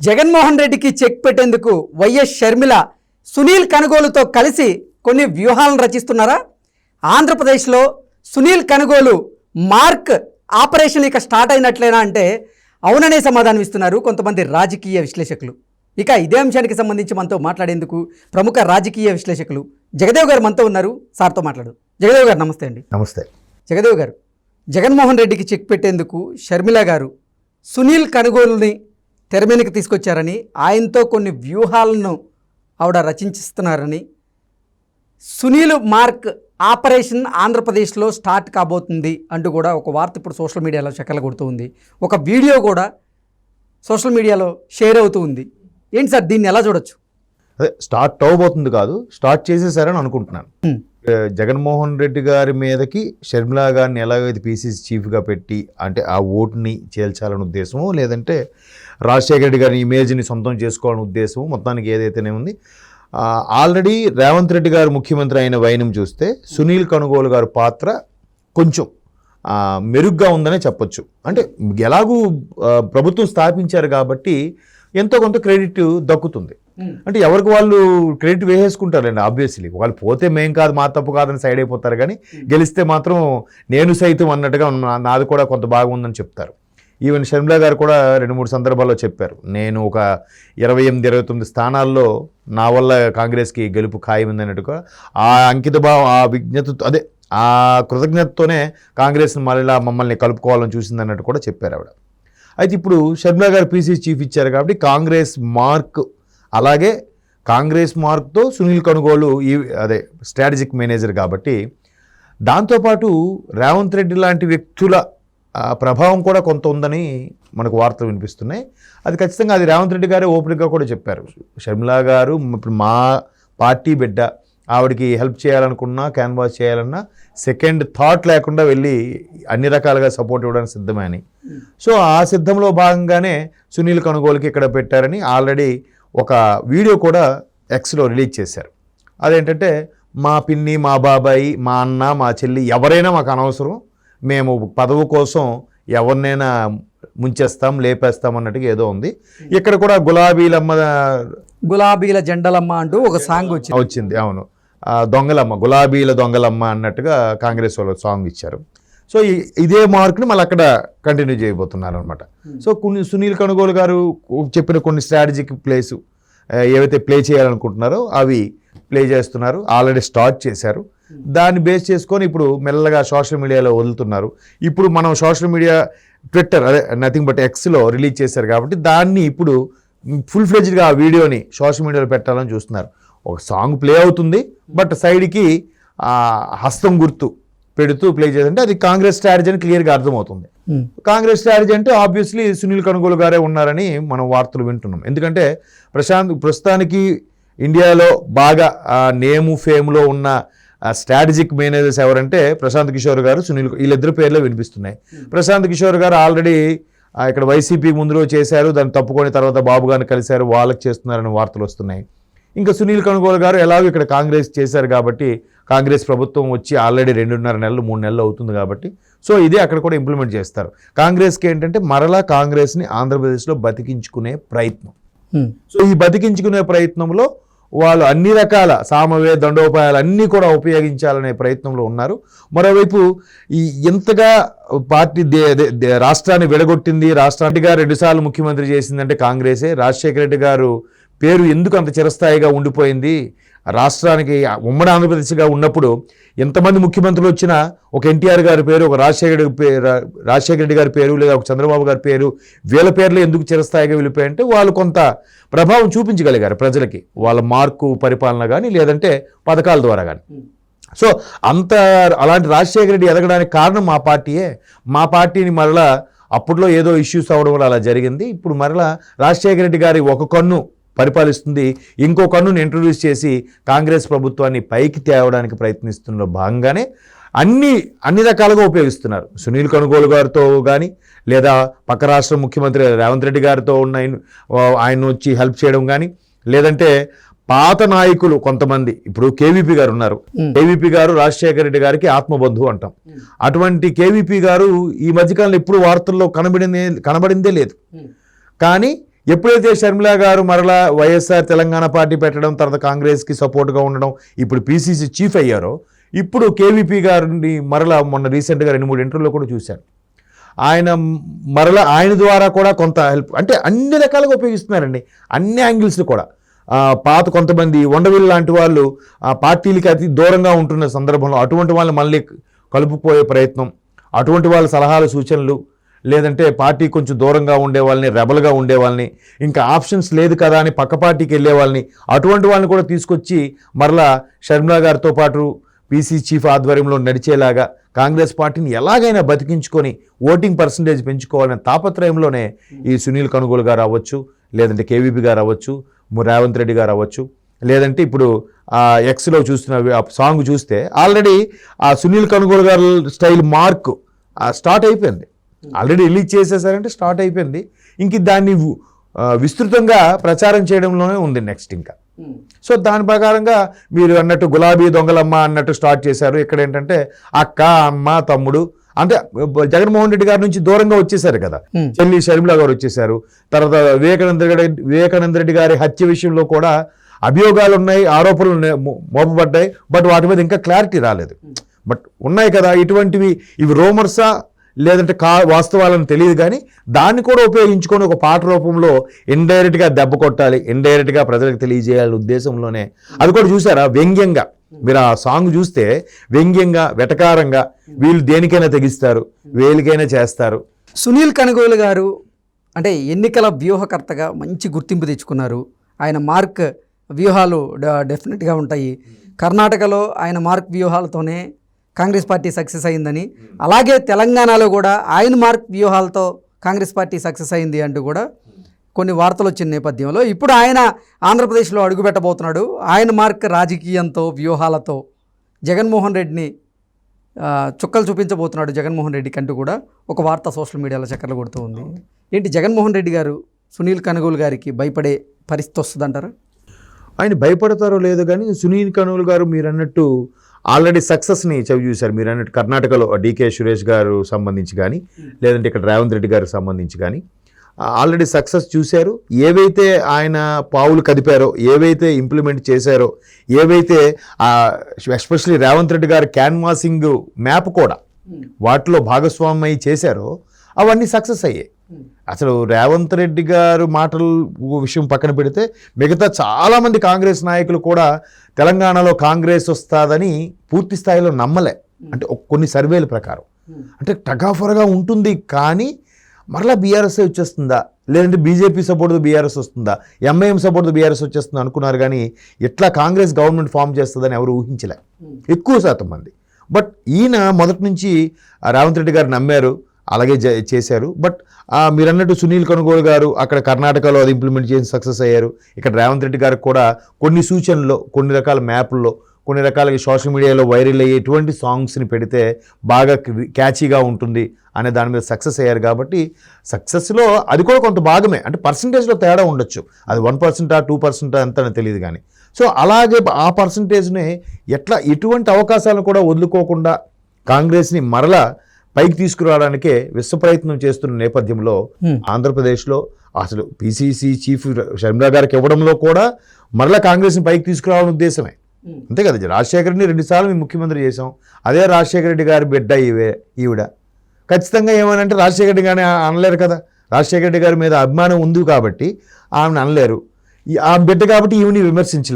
జగన్మోహన్ రెడ్డికి చెక్ పెట్టేందుకు వైఎస్ షర్మిల సునీల్ కనుగోలుతో కలిసి కొన్ని వ్యూహాలను రచిస్తున్నారా? ఆంధ్రప్రదేశ్లో సునీల్ కనుగోలు మార్క్ ఆపరేషన్ ఇక స్టార్ట్ అయినట్లేనా అంటే అవుననే సమాధానం ఇస్తున్నారు కొంతమంది రాజకీయ విశ్లేషకులు. ఇక ఇదే అంశానికి సంబంధించి మనతో మాట్లాడేందుకు ప్రముఖ రాజకీయ విశ్లేషకులు జగదేవ్ గారు మనతో ఉన్నారు. సార్తో మాట్లాడు. జగదేవ్ గారు నమస్తే అండి. నమస్తే. జగదేవ్ గారు, జగన్మోహన్ రెడ్డికి చెక్ పెట్టేందుకు షర్మిల గారు సునీల్ కనుగోలుని తెర మీదకి తీసుకొచ్చారని, ఆయనతో కొన్ని వ్యూహాలను ఆవిడ రచించిస్తున్నారని, సునీల్ మార్క్ ఆపరేషన్ ఆంధ్రప్రదేశ్లో స్టార్ట్ కాబోతుంది అంటూ కూడా ఒక వార్త ఇప్పుడు సోషల్ మీడియాలో చక్కర్లు కొడుతూ ఉంది. ఒక వీడియో కూడా సోషల్ మీడియాలో షేర్ అవుతూ ఉంది. ఏంటి సార్, దీన్ని ఎలా చూడొచ్చు? అదే స్టార్ట్ అవ్వబోతుంది కాదు, స్టార్ట్ చేసేసారని అనుకుంటున్నాను. జగన్మోహన్ రెడ్డి గారి మీదకి షర్మిల గారిని ఎలాగైతే పీసీసీ చీఫ్గా పెట్టి అంటే ఆ ఓటుని చేల్చాలనే ఉద్దేశము, లేదంటే రాజశేఖర రెడ్డి గారి ఇమేజ్ని సొంతం చేసుకోవాలనే ఉద్దేశము, మొత్తానికి ఏదైతేనే ఉంది. ఆల్రెడీ రేవంత్ రెడ్డి గారు ముఖ్యమంత్రి అయిన వైనం చూస్తే సునీల్ కనుగోలు గారి పాత్ర కొంచెం మెరుగ్గా ఉందనే చెప్పొచ్చు. అంటే ఎలాగూ ప్రభుత్వం స్థాపించారు కాబట్టి ఎంతో కొంత క్రెడిట్ దక్కుతుంది. అంటే ఎవరికి వాళ్ళు క్రెడిట్ వేసేసుకుంటారండి. ఆబ్వియస్లీ వాళ్ళు పోతే మేం కాదు, మా తప్పు కాదని సైడ్ అయిపోతారు, కానీ గెలిస్తే మాత్రం నేను సైతం అన్నట్టుగా నాది కూడా కొంత బాగుందని చెప్తారు. ఈవెన్ షర్మిల గారు కూడా 2-3 సందర్భాల్లో చెప్పారు, నేను ఒక 28-29 స్థానాల్లో నా వల్ల కాంగ్రెస్కి గెలుపు ఖాయమైంది అన్నట్టుగా ఆ అంకిత భావం, ఆ విజ్ఞత, అదే ఆ కృతజ్ఞతతోనే కాంగ్రెస్ మమ్మల్ని కలుపుకోవాలని చూసింది అన్నట్టు కూడా చెప్పారు ఆవిడ. అయితే ఇప్పుడు షర్మిల గారు పీసీసీ చీఫ్ ఇచ్చారు కాబట్టి కాంగ్రెస్ మార్క్, అలాగే కాంగ్రెస్ మార్క్తో సునీల్ కనుగోలు అదే స్ట్రాటజిక్ మేనేజర్ కాబట్టి, దాంతోపాటు రేవంత్ రెడ్డి లాంటి వ్యక్తుల ప్రభావం కూడా కొంత ఉందని మనకు వార్తలు వినిపిస్తున్నాయి. అది ఖచ్చితంగా అది రేవంత్ రెడ్డి గారే ఓపెన్గా కూడా చెప్పారు. షర్మిల గారు ఇప్పుడు మా పార్టీ బిడ్డ, ఆవిడకి హెల్ప్ చేయాలనుకున్నా, క్యాన్వాస్ చేయాలన్నా సెకండ్ థాట్ లేకుండా వెళ్ళి అన్ని రకాలుగా సపోర్ట్ ఇవ్వడానికి సిద్ధమే అని. సో ఆ సిద్ధంలో భాగంగానే సునీల్ కనుగోలుకి ఇక్కడ పెట్టారని ఆల్రెడీ ఒక వీడియో కూడా ఎక్స్లో రిలీజ్ చేశారు. అదేంటంటే, మా పిన్ని, మా బాబాయి, మా అన్న, మా చెల్లి ఎవరైనా మాకు అనవసరం, మేము పదవి కోసం ఎవరినైనా ముంచేస్తాం, లేపేస్తాం అన్నట్టుగా ఏదో ఉంది. ఇక్కడ కూడా గులాబీల జెండలమ్మ అంటూ ఒక సాంగ్ వచ్చింది. అవును, దొంగలమ్మ, గులాబీల దొంగలమ్మ అన్నట్టుగా కాంగ్రెస్ వాళ్ళు సాంగ్ ఇచ్చారు. సో ఇదే మార్క్ని మళ్ళీ అక్కడ కంటిన్యూ చేయబోతున్నారు అనమాట. సో సునీల్ కనుగోలు గారు చెప్పిన కొన్ని స్ట్రాటజిక్ ప్లేసు ఏవైతే ప్లే చేయాలనుకుంటున్నారో అవి ప్లే చేస్తున్నారు, ఆల్రెడీ స్టార్ట్ చేశారు. దాన్ని బేస్ చేసుకొని ఇప్పుడు మెల్లగా సోషల్ మీడియాలో వదులుతున్నారు. ఇప్పుడు మనం సోషల్ మీడియా ట్విట్టర్, అదే నథింగ్ బట్ ఎక్స్లో రిలీజ్ చేశారు కాబట్టి దాన్ని ఇప్పుడు ఫుల్ ఫ్లెడ్జ్డ్గా ఆ వీడియోని సోషల్ మీడియాలో పెట్టాలని చూస్తున్నారు. ఒక సాంగ్ ప్లే అవుతుంది, బట్ సైడ్కి హస్తం గుర్తు పెడుతూ ప్లే చేయాలంటే అది కాంగ్రెస్ స్ట్రాటజీ అని క్లియర్గా అర్థమవుతుంది. కాంగ్రెస్ స్ట్రాటజీ అంటే ఆబ్వియస్లీ సునీల్ కనుగోలు గారే ఉన్నారని మనం వార్తలు వింటున్నాం. ఎందుకంటే ప్రస్తుతానికి ఇండియాలో బాగా నేము ఫేమ్లో ఉన్న స్ట్రాటజిక్ మేనేజర్స్ ఎవరంటే ప్రశాంత్ కిషోర్ గారు, సునీల్, వీళ్ళిద్దరు పేర్లే వినిపిస్తున్నాయి. ప్రశాంత్ కిషోర్ గారు ఆల్రెడీ ఇక్కడ వైసీపీ ముందులో చేశారు, దాన్ని తప్పుకొని తర్వాత బాబు గారిని కలిశారు, వాళ్ళకి చేస్తున్నారని వార్తలు వస్తున్నాయి. ఇంకా సునీల్ కనుగోలు గారు ఎలాగో ఇక్కడ కాంగ్రెస్ చేశారు కాబట్టి, కాంగ్రెస్ ప్రభుత్వం వచ్చి ఆల్రెడీ 2.5 నెలలు 3 నెలలు అవుతుంది కాబట్టి, సో ఇదే అక్కడ కూడా ఇంప్లిమెంట్ చేస్తారు. కాంగ్రెస్కి ఏంటంటే మరలా కాంగ్రెస్ని ఆంధ్రప్రదేశ్లో బతికించుకునే ప్రయత్నం. సో ఈ బతికించుకునే ప్రయత్నంలో వాళ్ళు అన్ని రకాల సామవే దండోపాయాలు అన్నీ కూడా ఉపయోగించాలనే ప్రయత్నంలో ఉన్నారు. మరోవైపు ఈ ఎంతగా పార్టీ రాష్ట్రాన్ని విడగొట్టింది, రాష్ట్రానికి 2 సార్లు ముఖ్యమంత్రి చేసిందంటే కాంగ్రెసే. రాజశేఖర రెడ్డి గారు పేరు ఎందుకు అంత చిరస్థాయిగా ఉండిపోయింది? రాష్ట్రానికి ఉమ్మడి ఆంధ్రప్రదేశ్గా ఉన్నప్పుడు ఎంతమంది ముఖ్యమంత్రులు వచ్చినా ఒక ఎన్టీఆర్ గారి పేరు, ఒక రాజశేఖర రెడ్డి గారి పేరు, లేదా ఒక చంద్రబాబు గారి పేరు, వీళ్ళ పేర్లు ఎందుకు చిరస్థాయిగా వెళ్ళిపోయాయంటే వాళ్ళు కొంత ప్రభావం చూపించగలిగారు ప్రజలకి, వాళ్ళ మార్కు పరిపాలన కానీ లేదంటే పథకాల ద్వారా కానీ. సో అలాంటి రాజశేఖర రెడ్డి ఎదగడానికి కారణం మా పార్టీయే. మా పార్టీని మరలా అప్పట్లో ఏదో ఇష్యూస్ అవ్వడం వల్ల అలా జరిగింది. ఇప్పుడు మరలా రాజశేఖర రెడ్డి గారి ఒక కన్ను పరిపాలిస్తుంది, ఇంకో కన్నును ఇంట్రొడ్యూస్ చేసి కాంగ్రెస్ ప్రభుత్వాన్ని పైకి తేవడానికి ప్రయత్నిస్తున్న భాగంగానే అన్ని రకాలుగా ఉపయోగిస్తున్నారు. సునీల్ కనుగోలు గారితో కానీ, లేదా పక్క రాష్ట్ర ముఖ్యమంత్రి రేవంత్ రెడ్డి గారితో ఉన్న ఆయన వచ్చి హెల్ప్ చేయడం కానీ, లేదంటే పాత నాయకులు కొంతమంది, ఇప్పుడు కేవీపీ గారు ఉన్నారు. కేవీపీ గారు రాజశేఖర రెడ్డి గారికి ఆత్మబంధువు అంటాం. అటువంటి కేవీపీ గారు ఈ మధ్యకాలంలో ఎప్పుడు వార్తల్లో కనబడిందే లేదు. కానీ ఎప్పుడైతే షర్మిల గారు మరలా వైఎస్ఆర్ తెలంగాణ పార్టీ పెట్టడం, తర్వాత కాంగ్రెస్కి సపోర్ట్గా ఉండడం, ఇప్పుడు పీసీసీ చీఫ్ అయ్యారో, ఇప్పుడు కేవీపీ గారిని మరలా మొన్న రీసెంట్గా 2-3 ఇంటర్వ్యూలో కూడా చూశాను. ఆయన మరలా ఆయన ద్వారా కూడా కొంత హెల్ప్, అంటే అన్ని రకాలుగా ఉపయోగిస్తున్నారండి, అన్ని యాంగిల్స్ కూడా. పాత కొంతమంది ఉండవిల్ లాంటి వాళ్ళు పార్టీలకి అతి దూరంగా ఉంటున్న సందర్భంలో అటువంటి వాళ్ళని మళ్ళీ కలుపుకుపోయే ప్రయత్నం, అటువంటి వాళ్ళ సలహాలు సూచనలు, లేదంటే పార్టీ కొంచెం దూరంగా ఉండే వాళ్ళని, రెబల్గా ఉండే వాళ్ళని, ఇంకా ఆప్షన్స్ లేదు కదా అని పక్క పార్టీకి వెళ్ళే వాళ్ళని, అటువంటి వాళ్ళని కూడా తీసుకొచ్చి మరలా షర్మిల గారితో పాటు పీసీ చీఫ్ ఆధ్వర్యంలో నడిచేలాగా కాంగ్రెస్ పార్టీని ఎలాగైనా బతికించుకొని ఓటింగ్ పర్సంటేజ్ పెంచుకోవాలనే తాపత్రయంలోనే ఈ సునీల్ కనుగోలు గారు అవ్వచ్చు, లేదంటే కేవీపీ గారు అవ్వచ్చు, రేవంత్ రెడ్డి గారు అవ్వచ్చు, లేదంటే ఇప్పుడు ఎక్స్లో చూస్తున్న సాంగ్ చూస్తే ఆల్రెడీ ఆ సునీల్ కనుగోలు గారు స్టైల్ మార్క్ స్టార్ట్ అయిపోయింది. ఆల్రెడీ రిలీజ్ చేసేసారంటే స్టార్ట్ అయిపోయింది. ఇంక దాన్ని విస్తృతంగా ప్రచారం చేయడంలోనే ఉంది నెక్స్ట్ ఇంకా. సో దాని ప్రకారంగా మీరు అన్నట్టు గులాబీ దొంగలమ్మ అన్నట్టు స్టార్ట్ చేశారు. ఇక్కడ ఏంటంటే అక్క, అమ్మ, తమ్ముడు, అంటే జగన్మోహన్ రెడ్డి గారి నుంచి దూరంగా వచ్చేసారు కదా, చెల్లి షర్మిల గారు వచ్చేసారు. తర్వాత వివేకానంద రెడ్డి గారి హత్య విషయంలో కూడా అభియోగాలు ఉన్నాయి, ఆరోపణలు మోపబడ్డాయి, బట్ వాటి మీద ఇంకా క్లారిటీ రాలేదు. బట్ ఉన్నాయి కదా ఇటువంటివి, ఇవి రూమర్సా లేదంటే వాస్తవాలని తెలియదు, కానీ దాన్ని కూడా ఉపయోగించుకొని ఒక పాట రూపంలో ఇండైరెక్ట్గా దెబ్బ కొట్టాలి, ఇండైరెక్ట్గా ప్రజలకు తెలియజేయాలనే ఉద్దేశంలోనే. అది కూడా చూసారా వ్యంగ్యంగా, మీరు ఆ సాంగ్ చూస్తే వ్యంగ్యంగా, వెటకారంగా, వీళ్ళు దేనికైనా తెగిస్తారు, వేలికైనా చేస్తారు. సునీల్ కనుగోలు గారు అంటే ఎన్నికల వ్యూహకర్తగా మంచి గుర్తింపు తెచ్చుకున్నారు. ఆయన మార్క్ వ్యూహాలు డెఫినెట్గా ఉంటాయి. కర్ణాటకలో ఆయన మార్క్ వ్యూహాలతోనే కాంగ్రెస్ పార్టీ సక్సెస్ అయిందని, అలాగే తెలంగాణలో కూడా ఆయన మార్క్ వ్యూహాలతో కాంగ్రెస్ పార్టీ సక్సెస్ అయింది అంటూ కూడా కొన్ని వార్తలు వచ్చిన నేపథ్యంలో ఇప్పుడు ఆయన ఆంధ్రప్రదేశ్లో అడుగుపెట్టబోతున్నాడు. ఆయన మార్క్ రాజకీయంతో, వ్యూహాలతో జగన్మోహన్ రెడ్డిని చుక్కలు చూపించబోతున్నాడు జగన్మోహన్ రెడ్డికి అంటూ కూడా ఒక వార్త సోషల్ మీడియాలో చక్కర్లు కొడుతూ ఉంది. ఏంటి జగన్మోహన్ రెడ్డి గారు సునీల్ కనుగోలు గారికి భయపడే పరిస్థితి వస్తుందంటారా? ఆయన భయపడతారో లేదో కానీ సునీల్ కనుగోలు గారు మీరు అన్నట్టు ఆల్రెడీ సక్సెస్ని చవి చూశారు. మీరు అన్నట్టు కర్ణాటకలో డీకే సురేష్ గారు సంబంధించి కానీ, లేదంటే ఇక్కడ రేవంత్ రెడ్డి గారికి సంబంధించి కానీ ఆల్రెడీ సక్సెస్ చూశారు. ఏవైతే ఆయన పావులు కదిపారో, ఏవైతే ఇంప్లిమెంట్ చేశారో, ఏవైతే ఎస్పెషలీ రేవంత్ రెడ్డి గారు క్యాన్వాసింగ్ మ్యాప్ కూడా వాటిలో భాగస్వామ్యం చేశారో అవన్నీ సక్సెస్ అయ్యాయి. అసలు రేవంత్ రెడ్డి గారు మాటల విషయం పక్కన పెడితే మిగతా చాలామంది కాంగ్రెస్ నాయకులు కూడా తెలంగాణలో కాంగ్రెస్ వస్తుందని పూర్తి స్థాయిలో నమ్మలే. అంటే కొన్ని సర్వేల ప్రకారం అంటే టగాఫరగా ఉంటుంది, కానీ మరలా బీఆర్ఎస్ వచ్చేస్తుందా, లేదంటే బీజేపీ సపోర్ట్తో బీఆర్ఎస్ వస్తుందా, ఎంఐఎం సపోర్ట్తో బీఆర్ఎస్ వచ్చేస్తుందా అనుకున్నారు, కానీ ఎట్లా కాంగ్రెస్ గవర్నమెంట్ ఫామ్ చేస్తుందని ఎవరు ఊహించలే ఎక్కువ శాతం మంది. బట్ ఈయన మొదటి నుంచి రేవంత్ రెడ్డి గారు నమ్మారు, అలాగే చేశారు. బట్ మీరు అన్నట్టు సునీల్ కనుగోలు గారు అక్కడ కర్ణాటకలో అది ఇంప్లిమెంట్ చేసి సక్సెస్ అయ్యారు. ఇక్కడ రేవంత్ రెడ్డి గారికి కూడా కొన్ని సూచనల్లో, కొన్ని రకాల మ్యాప్ల్లో, కొన్ని రకాల సోషల్ మీడియాలో వైరల్ అయ్యే ఎటువంటి సాంగ్స్ని పెడితే బాగా క్యాచీగా ఉంటుంది అనే దాని మీద సక్సెస్ అయ్యారు. కాబట్టి సక్సెస్లో అది కూడా కొంత భాగమే, అంటే పర్సంటేజ్లో తేడా ఉండొచ్చు, అది 1% 2% ఎంత అని తెలియదు కానీ. సో అలాగే ఆ పర్సంటేజ్ని ఎటువంటి అవకాశాలను కూడా వదులుకోకుండా కాంగ్రెస్ని మరలా పైకి తీసుకురావడానికే విశ్వప్రయత్నం చేస్తున్న నేపథ్యంలో ఆంధ్రప్రదేశ్లో అసలు పీసీసీ చీఫ్ షర్మిల గారికి ఇవ్వడంలో కూడా మరలా కాంగ్రెస్ని పైకి తీసుకురావాలని ఉద్దేశమే. అంతే కదా, రాజశేఖర రెడ్డిని 2 సార్లు మేము ముఖ్యమంత్రి చేసాం, అదే రాజశేఖర రెడ్డి గారి బిడ్డ ఈవిడ. ఖచ్చితంగా ఏమనంటే రాజశేఖర రెడ్డి గారిని అనలేరు కదా, రాజశేఖర రెడ్డి గారి మీద అభిమానం ఉంది కాబట్టి ఆమెను అనలేరు, ఆ బిడ్డ కాబట్టి ఈవిని విమర్శించలేరు.